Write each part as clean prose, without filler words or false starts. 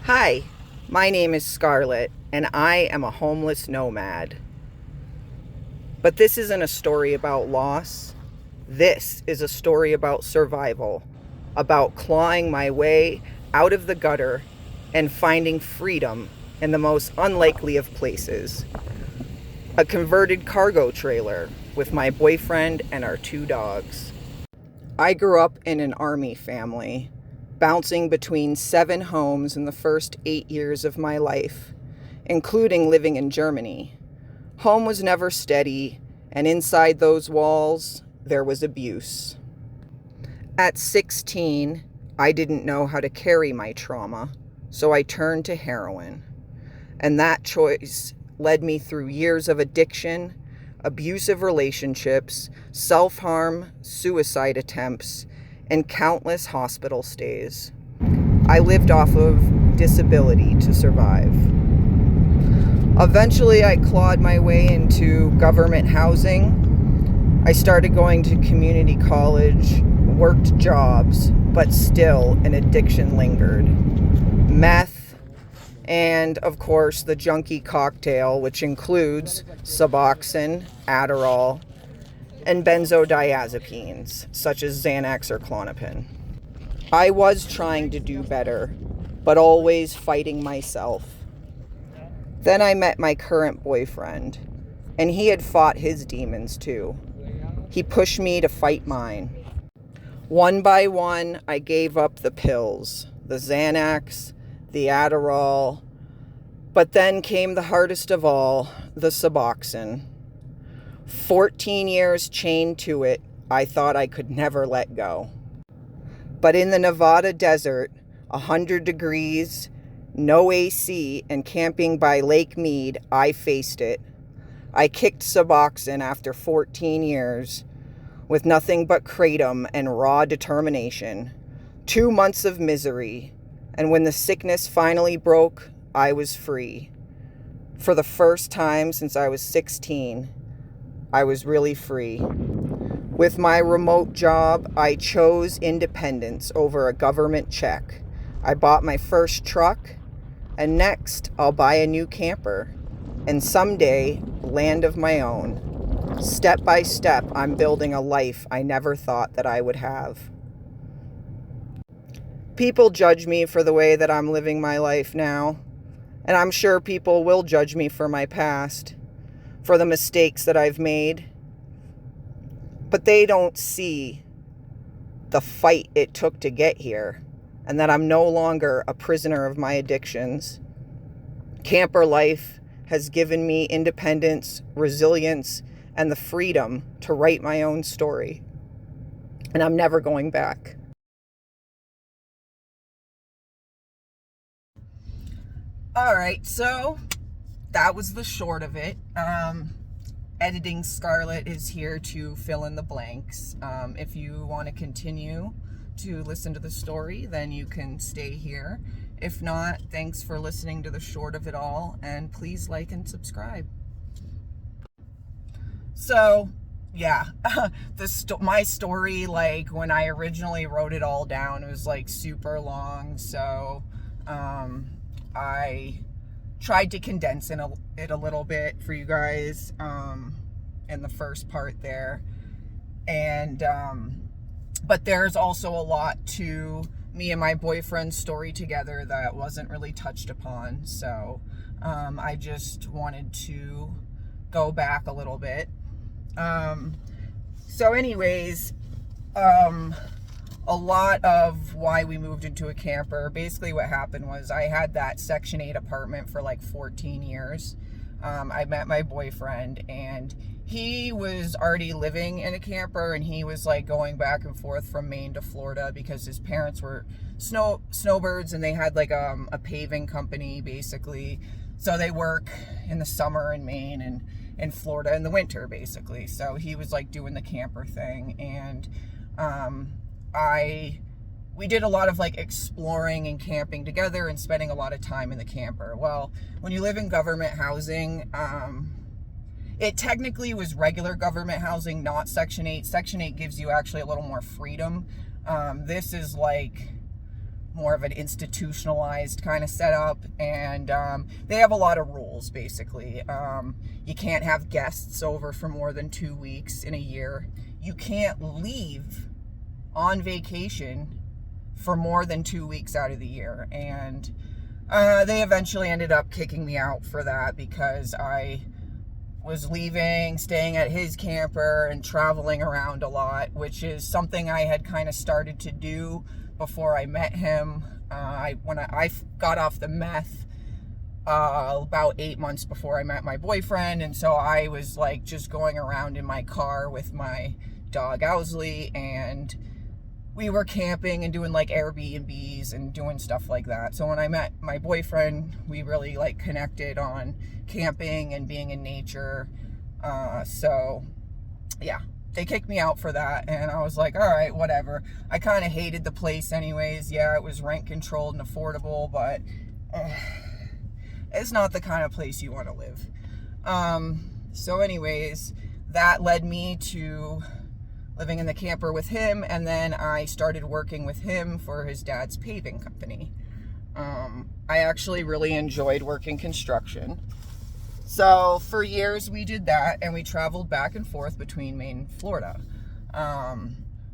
Hi, my name is Scarlett, and I am a homeless nomad. But this isn't a story about loss. This is a story about survival, about clawing my way out of the gutter and finding freedom in the most unlikely of places. A converted cargo trailer with my boyfriend and our 2 dogs. I grew up in an army family, bouncing between 7 homes in the first 8 years of my life, including living in Germany. Home was never steady, and inside those walls, there was abuse. At 16, I didn't know how to carry my trauma, so I turned to heroin. And that choice led me through years of addiction, abusive relationships, self-harm, suicide attempts, and countless hospital stays. I lived off of disability to survive. Eventually, I clawed my way into government housing. I started going to community college, worked jobs, but still an addiction lingered. Meth, and of course the junkie cocktail, which includes Suboxone, Adderall, and benzodiazepines, such as Xanax or Klonopin. I was trying to do better, but always fighting myself. Then I met my current boyfriend, and he had fought his demons too. He pushed me to fight mine. One by one, I gave up the pills, the Xanax, the Adderall, but then came the hardest of all, the Suboxone. 14 years chained to it, I thought I could never let go. But in the Nevada desert, 100 degrees, no AC, and camping by Lake Mead, I faced it. I kicked Suboxone after 14 years, with nothing but kratom and raw determination. 2 months of misery, and when the sickness finally broke, I was free. For the first time since I was 16, I was really free. With my remote job, I chose independence over a government check. I bought my first truck, and next I'll buy a new camper, and someday land of my own. Step by step, I'm building a life I never thought that I would have. People judge me for the way that I'm living my life now, and I'm sure people will judge me for my past, for the mistakes that I've made. But they don't see the fight it took to get here, and that I'm no longer a prisoner of my addictions. Camper life has given me independence, resilience, and the freedom to write my own story. And I'm never going back. All right, so that was the short of it. Editing Scarlett is here to fill in the blanks. If you want to continue to listen to the story, then you can stay here. If not, thanks for listening to the short of it all, and please like and subscribe. So, yeah, my story, like when I originally wrote it all down, it was like super long. So, I tried to condense it a little bit for you guys in the first part there. And but there's also a lot to me and my boyfriend's story together that wasn't really touched upon. So I just wanted to go back a little bit. So anyways, a lot of why we moved into a camper, basically what happened was I had that Section 8 apartment for like 14 years. I met my boyfriend, and he was already living in a camper, and he was like going back and forth from Maine to Florida because his parents were snowbirds, and they had like a paving company basically. So they work in the summer in Maine and in Florida in the winter basically. So he was like doing the camper thing, and we did a lot of like exploring and camping together and spending a lot of time in the camper. Well, when you live in government housing, it technically was regular government housing, not Section 8. Section 8 gives you actually a little more freedom. This is like more of an institutionalized kind of setup, and they have a lot of rules. Basically, you can't have guests over for more than 2 weeks in a year. You can't leave on vacation for more than 2 weeks out of the year. And they eventually ended up kicking me out for that, because I was leaving, staying at his camper, and traveling around a lot, which is something I had kind of started to do before I met him. When I got off the meth about 8 months before I met my boyfriend, and so I was like just going around in my car with my dog Owsley, and we were camping and doing like Airbnbs and doing stuff like that. So when I met my boyfriend, we really like connected on camping and being in nature. So yeah, they kicked me out for that, and I was like, all right, whatever. I kind of hated the place anyways. Yeah, it was rent controlled and affordable, but it's not the kind of place you want to live. So anyways, that led me to living in the camper with him, and then I started working with him for his dad's paving company. I actually really enjoyed working construction. So for years we did that, and we traveled back and forth between Maine and Florida.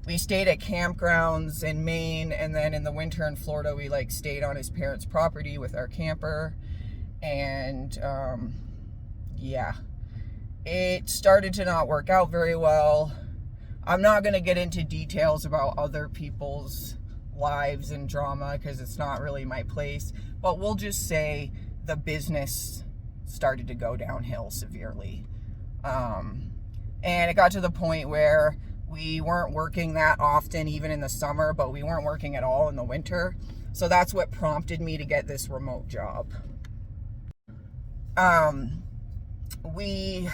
We stayed at campgrounds in Maine, and then in the winter in Florida, we like stayed on his parents' property with our camper. And yeah, it started to not work out very well. I'm not going to get into details about other people's lives and drama, because it's not really my place, but we'll just say the business started to go downhill severely. And it got to the point where we weren't working that often, even in the summer, but we weren't working at all in the winter. So that's what prompted me to get this remote job. We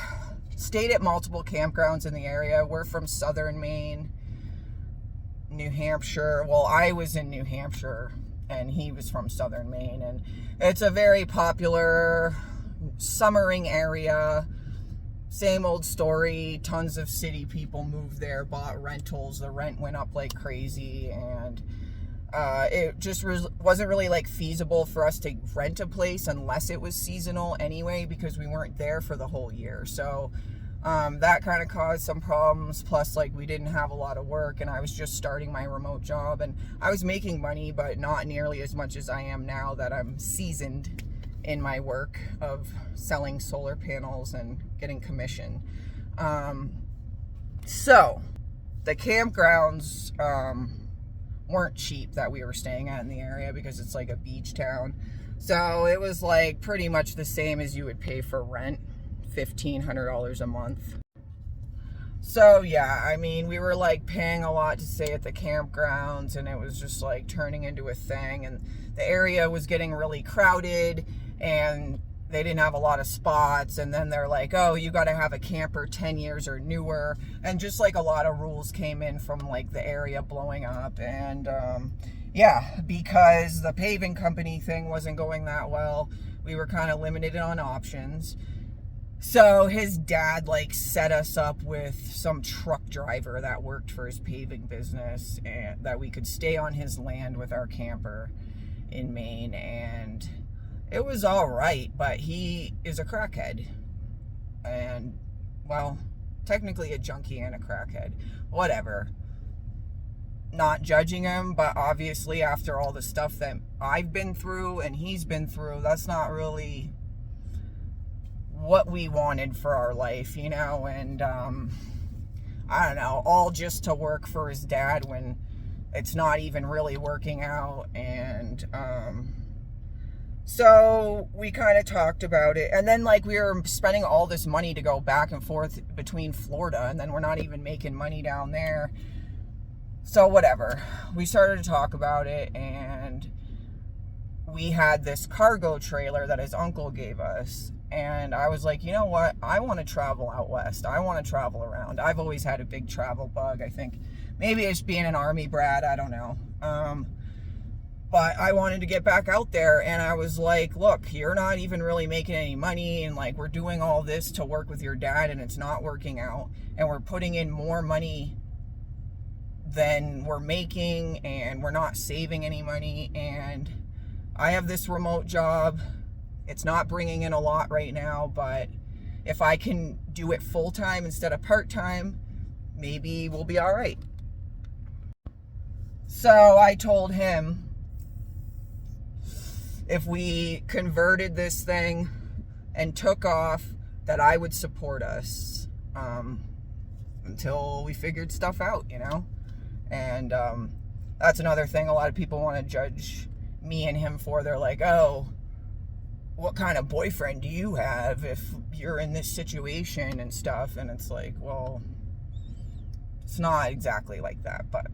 stayed at multiple campgrounds in the area. We're from southern Maine, New Hampshire. Well, I was in New Hampshire, and he was from southern Maine. And it's a very popular summering area. Same old story. Tons of city people moved there, bought rentals. The rent went up like crazy, and it just wasn't really like feasible for us to rent a place unless it was seasonal anyway, because we weren't there for the whole year. So that kind of caused some problems. Plus, like, we didn't have a lot of work, and I was just starting my remote job, and I was making money, but not nearly as much as I am now that I'm seasoned in my work of selling solar panels and getting commission. So the campgrounds weren't cheap that we were staying at in the area, because it's like a beach town. So it was like pretty much the same as you would pay for rent, $1,500 a month. So yeah, I mean, we were like paying a lot to stay at the campgrounds, and it was just like turning into a thing, and the area was getting really crowded, and they didn't have a lot of spots. And then they're like, oh, you got to have a camper 10 years or newer, and just like a lot of rules came in from like the area blowing up. And yeah, because the paving company thing wasn't going that well, we were kind of limited on options. So his dad like set us up with some truck driver that worked for his paving business, and that we could stay on his land with our camper in Maine. And it was all right, but he is a crackhead, and, well, technically a junkie and a crackhead. Whatever. Not judging him, but obviously after all the stuff that I've been through and he's been through, that's not really what we wanted for our life, you know. And I don't know, all just to work for his dad when it's not even really working out. And so we kind of talked about it, and then like we were spending all this money to go back and forth between Florida, and then we're not even making money down there. So whatever, we started to talk about it, and we had this cargo trailer that his uncle gave us, and I was like, you know what, I want to travel out west. I want to travel around. I've always had a big travel bug. I think maybe it's being an army brat, I don't know. But I wanted to get back out there, and I was like, look, you're not even really making any money, and like we're doing all this to work with your dad, and it's not working out, and we're putting in more money than we're making, and we're not saving any money. And I have this remote job. It's not bringing in a lot right now, but if I can do it full-time instead of part-time, maybe we'll be all right. So I told him if we converted this thing and took off, that I would support us until we figured stuff out, you know? And that's another thing a lot of people want to judge me and him for. They're like, oh, what kind of boyfriend do you have if you're in this situation and stuff? And it's like, well, it's not exactly like that, but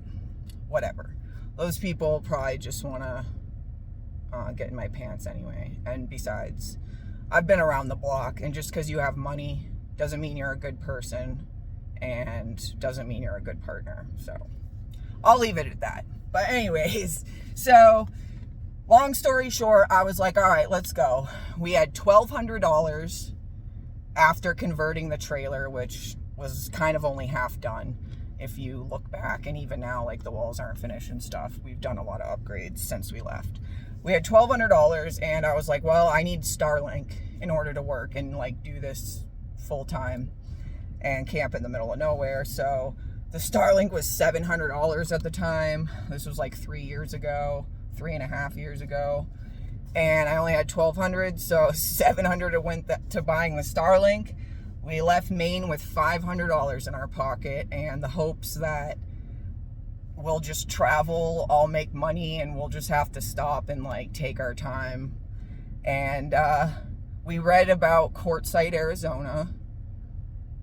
whatever. Those people probably just want to get in my pants anyway. And besides, I've been around the block, and just because you have money doesn't mean you're a good person, and doesn't mean you're a good partner. So I'll leave it at that. But anyways, so long story short, I was like, all right, let's go. We had $1,200 after converting the trailer, which was kind of only half done if you look back. And even now, like, the walls aren't finished and stuff. We've done a lot of upgrades since we left. We had $1,200, and I was like, well, I need Starlink in order to work and, like, do this full time and camp in the middle of nowhere. So the Starlink was $700 at the time. This was like 3 years ago, 3.5 years ago. And I only had $1,200, so $700 went to buying the Starlink. We left Maine with $500 in our pocket, and the hopes that we'll just travel, I'll make money, and we'll just have to stop and, like, take our time. And we read about Quartzsite, Arizona,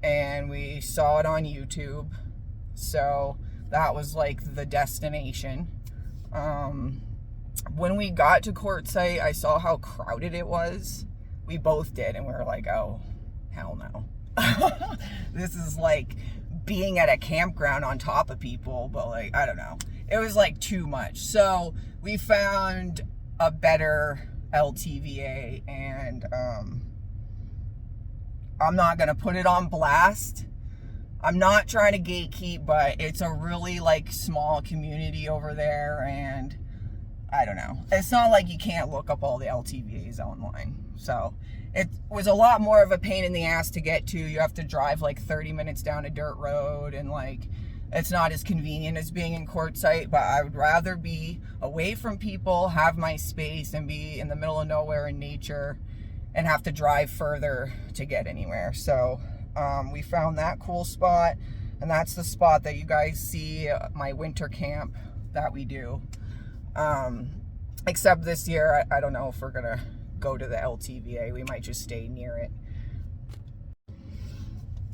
and we saw it on YouTube. So that was like the destination. When we got to Quartzsite, I saw how crowded it was. We both did, and we were like, oh, hell no. This is like being at a campground on top of people, but, like, I don't know. It was like too much. So we found a better LTVA, and I'm not gonna put it on blast. I'm not trying to gatekeep, but it's a really, like, small community over there, and I don't know. It's not like you can't look up all the LTVAs online. So it was a lot more of a pain in the ass to get to. You have to drive like 30 minutes down a dirt road, and, like, it's not as convenient as being in Quartzsite, but I would rather be away from people, have my space, and be in the middle of nowhere in nature and have to drive further to get anywhere. So we found that cool spot, and that's the spot that you guys see my winter camp that we do. Except this year, I don't know if we're gonna go to the LTVA. We might just stay near it.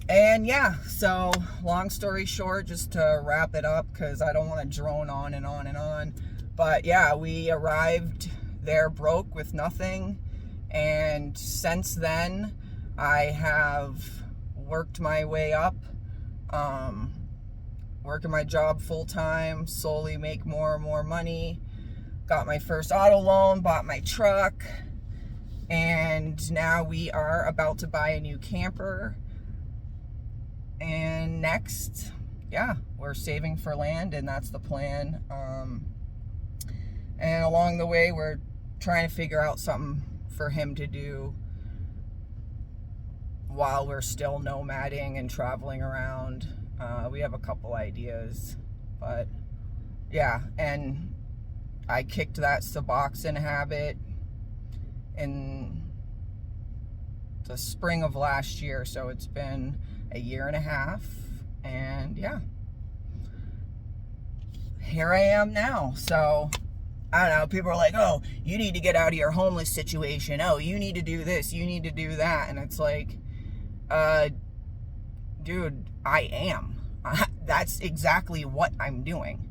And yeah, so long story short, just to wrap it up, because I don't want to drone on and on and on, but yeah, we arrived there broke with nothing, and since then I have worked my way up, working my job full-time, slowly make more and more money, got my first auto loan, bought my truck, and now we are about to buy a new camper. And next, yeah, we're saving for land, and that's the plan. And along the way, we're trying to figure out something for him to do while we're still nomading and traveling around. We have a couple ideas, but yeah, and I kicked that Suboxone habit in the spring of last year, so it's been a 1.5 years, and yeah, here I am now. So I don't know, people are like, oh, you need to get out of your homeless situation, oh, you need to do this, you need to do that, and it's like, dude, I am. That's exactly what I'm doing.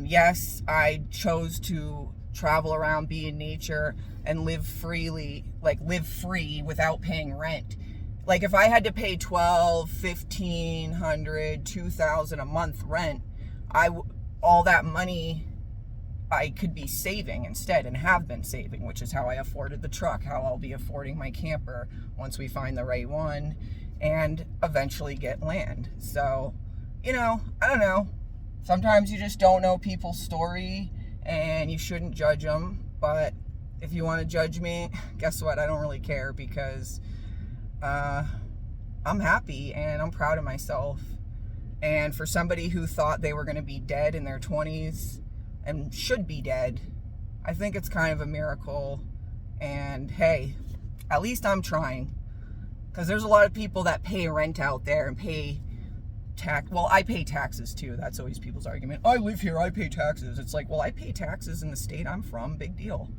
Yes, I chose to travel around, be in nature, and live freely, like live free without paying rent. Like, if I had to pay $1,200, $1,500, $2,000 a month rent, all that money I could be saving instead, and have been saving, which is how I afforded the truck, how I'll be affording my camper once we find the right one, and eventually get land. So, you know, I don't know. sometimes you just don't know people's story and you shouldn't judge them. But if you want to judge me, guess what? I don't really care, because I'm happy and I'm proud of myself. And for somebody who thought they were going to be dead in their 20s and should be dead, I think it's kind of a miracle. And hey, at least I'm trying. Because there's a lot of people that pay rent out there and pay tax. Well, I pay taxes too. That's always people's argument. I live here, I pay taxes. It's like, well, I pay taxes in the state I'm from. Big deal.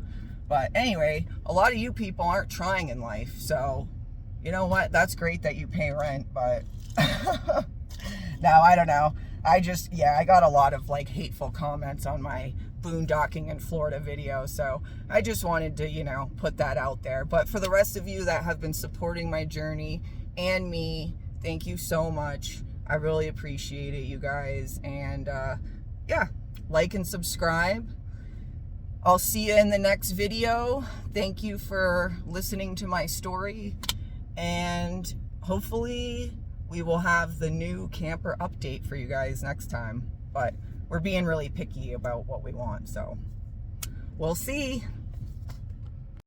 But anyway, a lot of you people aren't trying in life. So, you know what? That's great that you pay rent, but now I don't know. I got a lot of like hateful comments on my boondocking in Florida video. So I just wanted to, put that out there. But for the rest of you that have been supporting my journey and me, thank you so much. I really appreciate it, you guys. And like and subscribe. I'll see you in the next video. Thank you for listening to my story. And hopefully we will have the new camper update for you guys next time. But we're being really picky about what we want, so we'll see.